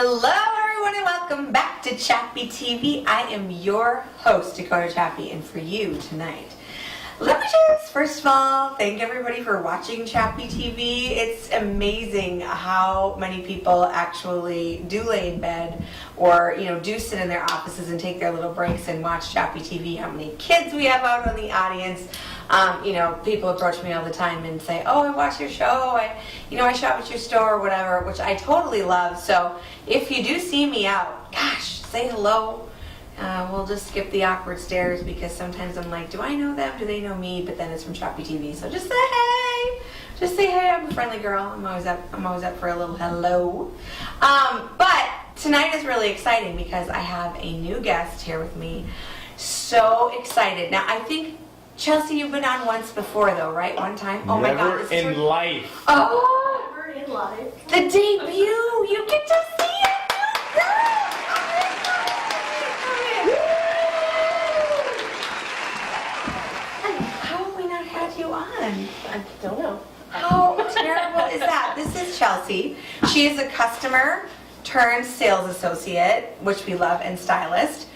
Hello everyone and welcome back to Chappy TV. I am your host, Chappy, and for you tonight, let me just first of all thank everybody for watching Chappy TV. It's amazing how many people actually do lay in bed or do sit in their offices and take their little breaks and watch Chappy TV. How many kids we have out in the audience. People approach me all the time and say, oh, I watch your show, I shop at your store or whatever, which I totally love. So if you do see me out, gosh, say hello. We'll just skip the awkward stares because sometimes I'm like, do I know them? Do they know me? But then it's from Chappy TV. So just say hey. Just say hey, I'm a friendly girl. I'm always up for a little hello. But tonight is really exciting because I have a new guest here with me. So excited. Now I think Chelsie, you've been on once before though, right? One time? Oh my God. Never in life. Oh! Never in life. The debut! You get to see it! How have we not had you on? I don't know. How terrible is that? This is Chelsie. She is a customer turned sales associate, which we love, and stylist.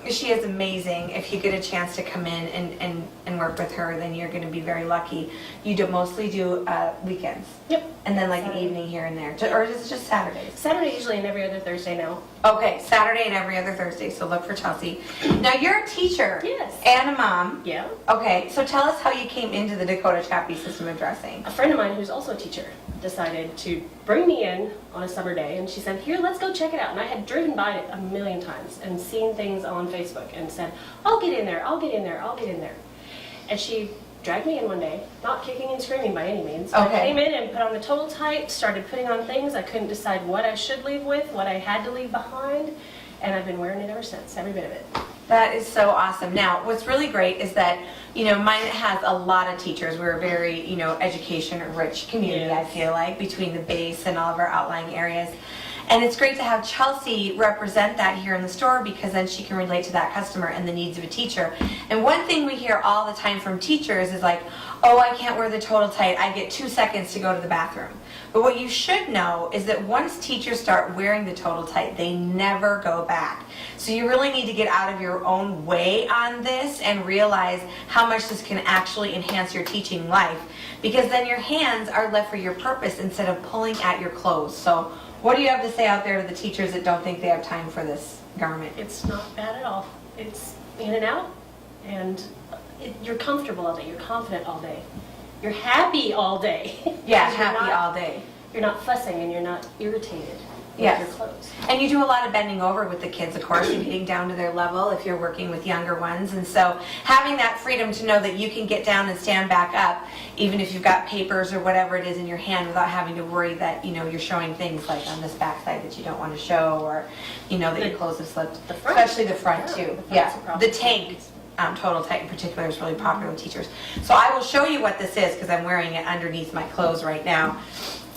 She is amazing. If you get a chance to come in and work with her, then you're going to be very lucky. You mostly do weekends. Yep. And then like Saturday. an evening here and there. Or is it just Saturdays? Saturday usually and every other Thursday now. Okay, Saturday and every other Thursday, so look for Chelsie. Now you're a teacher. Yes. And a mom. Yeah. Okay, so tell us how you came into the Dakota Chappy system of dressing. A friend of mine who's also a teacher decided to bring me in on a summer day, and she said, here, let's go check it out. And I had driven by it a million times and seen things on Facebook and said, I'll get in there, I'll get in there, I'll get in there. And she dragged me in one day, not kicking and screaming by any means. Okay. I came in and put on the total tight, started putting on things. I couldn't decide what I should leave with, what I had to leave behind, and I've been wearing it ever since, every bit of it. That is so awesome. Now, what's really great is that, mine has a lot of teachers. We're a very, education-rich community, Yes. I feel like, between the base and all of our outlying areas. And it's great to have Chelsie represent that here in the store because then she can relate to that customer and the needs of a teacher. And one thing we hear all the time from teachers is like, oh, I can't wear the total tight. I get 2 seconds to go to the bathroom. But what you should know is that once teachers start wearing the total tight, they never go back. So you really need to get out of your own way on this and realize how much this can actually enhance your teaching life because then your hands are left for your purpose instead of pulling at your clothes. So what do you have to say out there to the teachers that don't think they have time for this garment? It's not bad at all. It's in and out, and you're comfortable all day. You're confident all day. You're happy all day. Yeah, Because you're happy not- all day. You're not fussing and you're not irritated with Yes. your clothes. And you do a lot of bending over with the kids, of course, and getting down to their level if you're working with younger ones. And so having that freedom to know that you can get down and stand back up, even if you've got papers or whatever it is in your hand without having to worry that, you're showing things like on this backside that you don't want to show or, that your clothes have slipped. The front. Especially the front, Yeah, too. the front's Yeah, a problem. the tank. Total Tight in particular is really popular with teachers. So I will show you what this is because I'm wearing it underneath my clothes right now.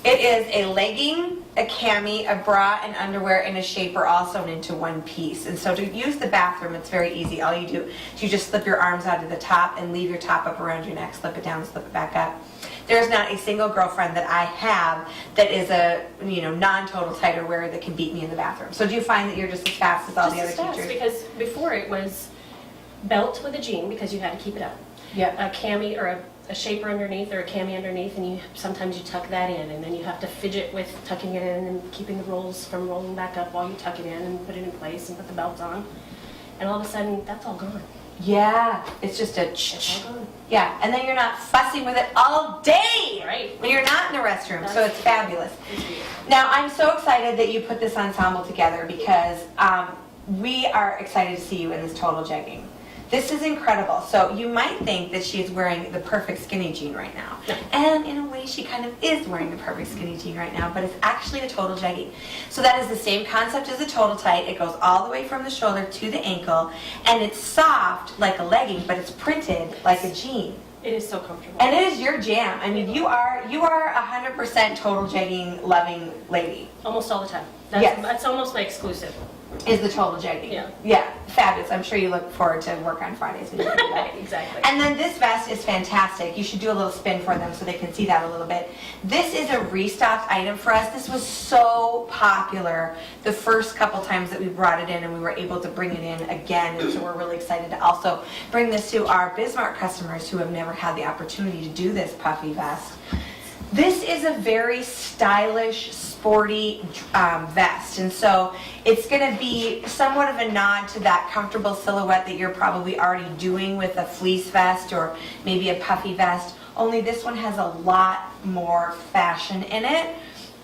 It is a legging, a cami, a bra, and underwear, and a shaper all sewn into one piece. And so to use the bathroom, it's very easy. All you do is you just slip your arms out to the top and leave your top up around your neck, slip it down, slip it back up. There's not a single girlfriend that I have that is a non-total tighter wearer that can beat me in the bathroom. So do you find that you're just as fast as all the other Just as fast, teachers? because before it was belt with a jean because you had to keep it up. Yep. A cami or a shaper underneath or a cami underneath, and sometimes you tuck that in, and then you have to fidget with tucking it in and keeping the rolls from rolling back up while you tuck it in and put it in place and put the belt on. And all of a sudden, that's all gone. Yeah, it's just a It's all gone. yeah, and then you're not fussing with it all day Right. when you're not in a restroom, so it's fabulous. It's beautiful. Now, I'm so excited that you put this ensemble together because we are excited to see you in this total jegging. This is incredible. So you might think that she's wearing the perfect skinny jean right now. And in a way, she kind of is wearing the perfect skinny jean right now, but it's actually a total jegging. So that is the same concept as a total tight. It goes all the way from the shoulder to the ankle, and it's soft like a legging, but it's printed like a jean. It is so comfortable. And it is your jam. I mean, you are 100% total jegging loving lady. Almost all the time. Yes. That's almost my exclusive. is the total jegging. Yeah. Yeah, fabulous. I'm sure you look forward to work on Fridays when you do that. Exactly. And then this vest is fantastic. You should do a little spin for them so they can see that a little bit. This is a restocked item for us. This was so popular the first couple times that we brought it in, and we were able to bring it in again. And so we're really excited to also bring this to our Bismarck customers who have never had the opportunity to do this puffy vest. This is a very stylish, sporty vest, and so it's going to be somewhat of a nod to that comfortable silhouette that you're probably already doing with a fleece vest or maybe a puffy vest, only this one has a lot more fashion in it,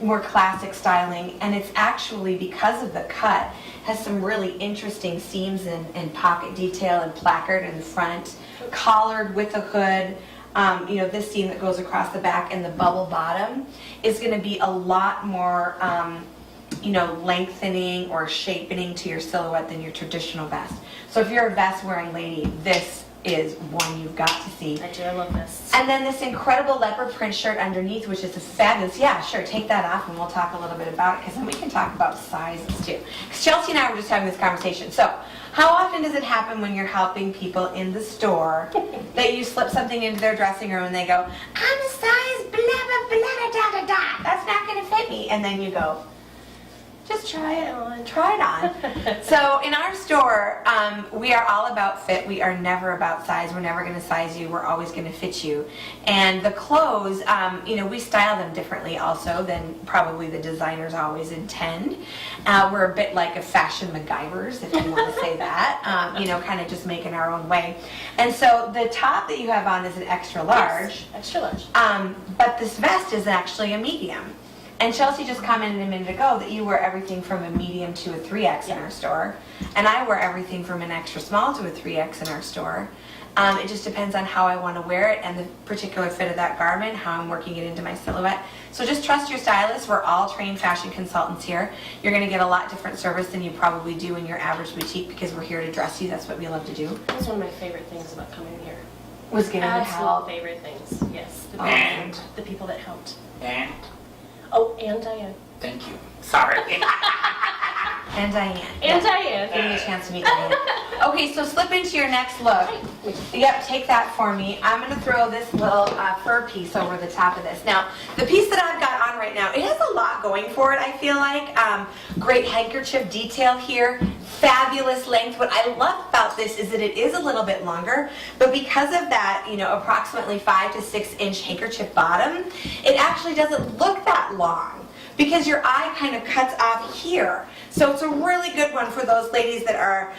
more classic styling, and it's actually, because of the cut, has some really interesting seams and pocket detail and placard in the front, collared with a hood. You know, this seam that goes across the back and the bubble bottom is going to be a lot more, you know, lengthening or shaping to your silhouette than your traditional vest. So if you're a vest wearing lady, this is one you've got to see. I do, I love this. And then this incredible leopard print shirt underneath, which is a fabulous, yeah, sure, take that off and we'll talk a little bit about it, because then we can talk about sizes too. Because Chelsea and I were just having this conversation. So, how often does it happen when you're helping people in the store that you slip something into their dressing room and they go, I'm a size blah, blah, blah, da, da, da, that's not going to fit me. And then you go, just try it on, try it on. So in our store, we are all about fit. We are never about size. We're never going to size you. We're always going to fit you. And the clothes, you know, we style them differently also than probably the designers always intend. We're a bit like a fashion MacGyvers, if you want to say that, you know, kind of just making our own way. And so the top that you have on is an extra large. Yes, extra large. But this vest is actually a medium. And Chelsea just commented a minute ago that you wear everything from a medium to a 3X in our store. And I wear everything from an extra small to a 3X in our store. It just depends on how I want to wear it and the particular fit of that garment, how I'm working it into my silhouette. So just trust your stylist. We're all trained fashion consultants here. You're going to get a lot different service than you probably do in your average boutique, because we're here to dress you. That's what we love to do. That's one of my favorite things about coming here. Was getting the Absolute help. favorite things, yes. The, And? the people that helped. And Oh, and Diane. thank you. Sorry. And Diane. And Diane. Give me a chance to meet Diane. Okay, so slip into your next look. Yep, take that for me. I'm going to throw this little fur piece over the top of this. Now, the piece that I've got on right now, it has a lot going for it, I feel like. Great handkerchief detail here. Fabulous length. What I love about this is that it is a little bit longer, but because of that, you know, approximately 5 to 6 inch handkerchief bottom, it actually doesn't look that long, because your eye kind of cuts off here. So it's a really good one for those ladies that are,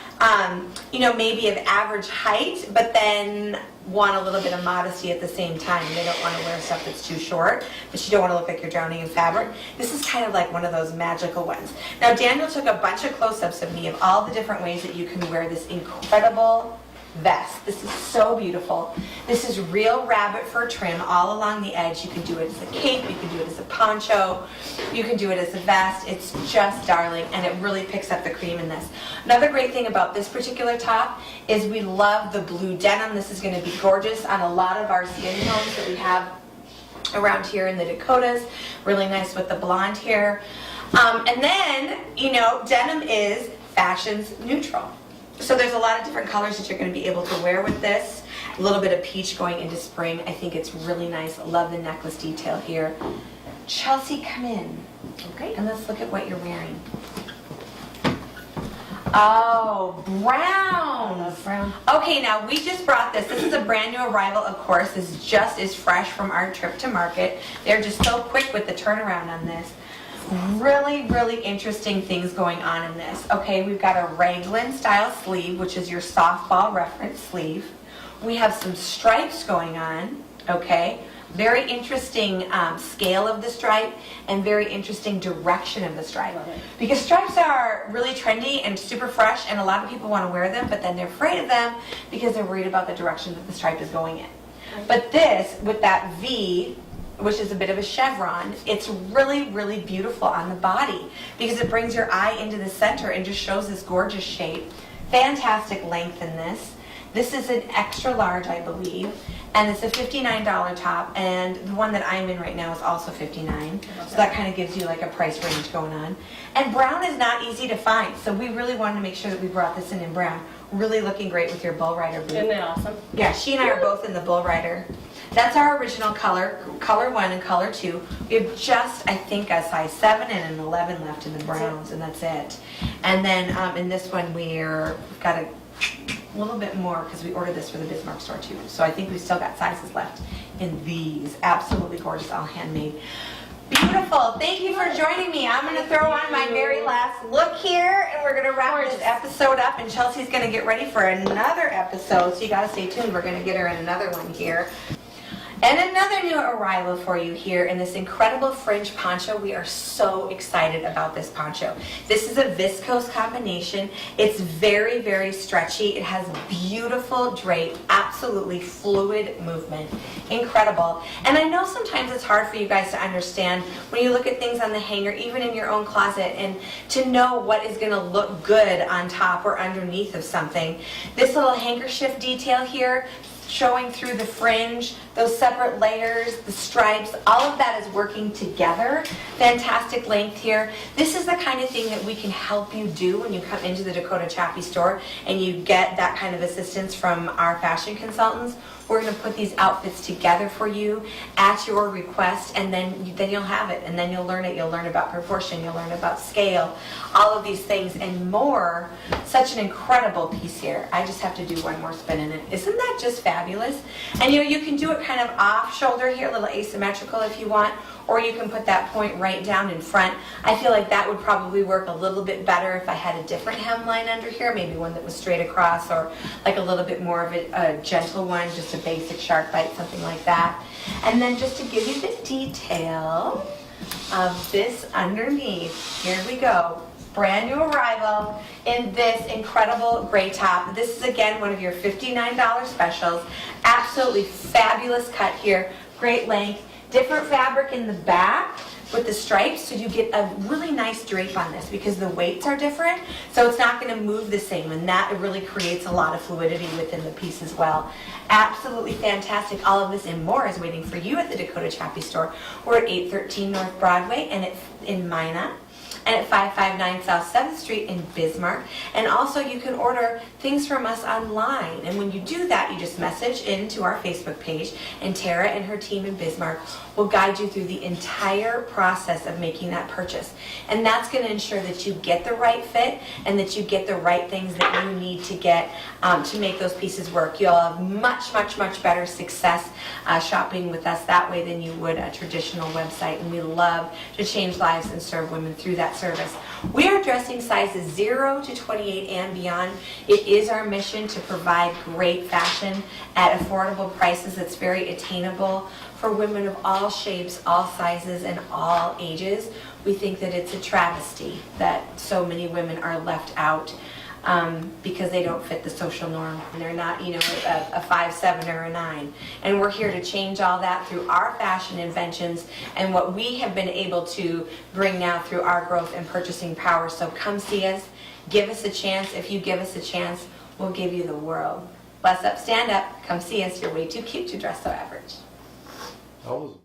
you know, maybe of average height, but then want a little bit of modesty at the same time. They don't want to wear stuff that's too short, but you don't want to look like you're drowning in fabric. This is kind of like one of those magical ones. Now, Daniel took a bunch of close-ups of me of all the different ways that you can wear this incredible vest. This is so beautiful. This is real rabbit fur trim all along the edge. You can do it as a cape, you can do it as a poncho, you can do it as a vest. It's just darling, and it really picks up the cream in this. Another great thing about this particular top is we love the blue denim. This is going to be gorgeous on a lot of our skin tones that we have around here in the Dakotas. Really nice with the blonde hair. And then, you know, denim is fashion's neutral. So there's a lot of different colors that you're going to be able to wear with this. A little bit of peach going into spring. I think it's really nice. Love the necklace detail here. Chelsea, come in. Okay. And let's look at what you're wearing. Oh, brown. Brown. Okay, now we just brought this. This is a brand new arrival, of course. This is just as fresh from our trip to market. They're just so quick with the turnaround on this. Really, really interesting things going on in this. Okay, we've got a raglan style sleeve, which is your softball reference sleeve. We have some stripes going on, okay? Very interesting scale of the stripe and very interesting direction of the stripe. Love it. Because stripes are really trendy and super fresh, and a lot of people want to wear them, but then they're afraid of them because they're worried about the direction that the stripe is going in. But this, with that V, which is a bit of a chevron, it's really, really beautiful on the body because it brings your eye into the center and just shows this gorgeous shape. Fantastic length in this. This is an extra large, I believe. and it's a $59 top, and the one that I'm in right now is also $59. So that kind of gives you like a price range going on. And brown is not easy to find, so we really wanted to make sure that we brought this in brown. Really looking great with your bull rider boot. Isn't that awesome? Yeah, she and I are both in the bull rider. That's our original color, color 1 and color 2. We have just, I think, a size 7 and an 11 left in the browns, and that's it. And then in this one, we've got a little bit more because we ordered this for the Bismarck store too. So I think we've still got sizes left in these. Absolutely gorgeous, all handmade. Beautiful. Thank you for joining me. I'm going to throw on my very last look here, and we're going to wrap this episode up, and Chelsea's going to get ready for another episode, so you got to stay tuned. We're going to get her in another one here. And another new arrival for you here in this incredible fringe poncho. We are so excited about this poncho. This is a viscose combination. It's very, very stretchy. It has beautiful drape, absolutely fluid movement. Incredible. And I know sometimes it's hard for you guys to understand when you look at things on the hanger, even in your own closet, and to know what is going to look good on top or underneath of something. This little handkerchief detail here, showing through the fringe, those separate layers, the stripes, all of that is working together. Fantastic length here. This is the kind of thing that we can help you do when you come into the Dakota Chappy store and you get that kind of assistance from our fashion consultants. We're going to put these outfits together for you at your request, and then you'll have it, and then you'll learn it. You'll learn about proportion, you'll learn about scale, all of these things and more. Such an incredible piece here. I just have to do one more spin in it. Isn't that just fabulous? And you can do it kind of off shoulder here, a little asymmetrical if you want, or you can put that point right down in front. I feel like that would probably work a little bit better if I had a different hemline under here, maybe one that was straight across, or like a little bit more of a gentle one, just a basic shark bite, something like that. And then just to give you the detail of this underneath, here we go. Brand new arrival in this incredible gray top. This is again one of your $59 specials. Absolutely fabulous cut here, great length. Different fabric in the back with the stripes, so you get a really nice drape on this because the weights are different, so it's not going to move the same, and that really creates a lot of fluidity within the piece as well. Absolutely fantastic. All of this and more is waiting for you at the Dakota Chappy store. We're at 813 North Broadway and it's in Minot, and at 559 South 7th Street in Bismarck. And also you can order things from us online. And when you do that, you just message into our Facebook page, and Tara and her team in Bismarck will guide you through the entire process of making that purchase. And that's going to ensure that you get the right fit and that you get the right things that you need to get to make those pieces work. You'll have much, much, much better success shopping with us that way than you would a traditional website. And we love to change lives and serve women through that service. We are dressing sizes 0 to 28 and beyond. It is our mission to provide great fashion at affordable prices that's very attainable for women of all shapes, all sizes, and all ages. We think that it's a travesty that so many women are left out because they don't fit the social norm. And they're not, a 5'7" or a 9. And we're here to change all that through our fashion inventions and what we have been able to bring now through our growth and purchasing power. So come see us, give us a chance. If you give us a chance, we'll give you the world. Bless up, stand up, come see us. You're way too cute to dress so average. That was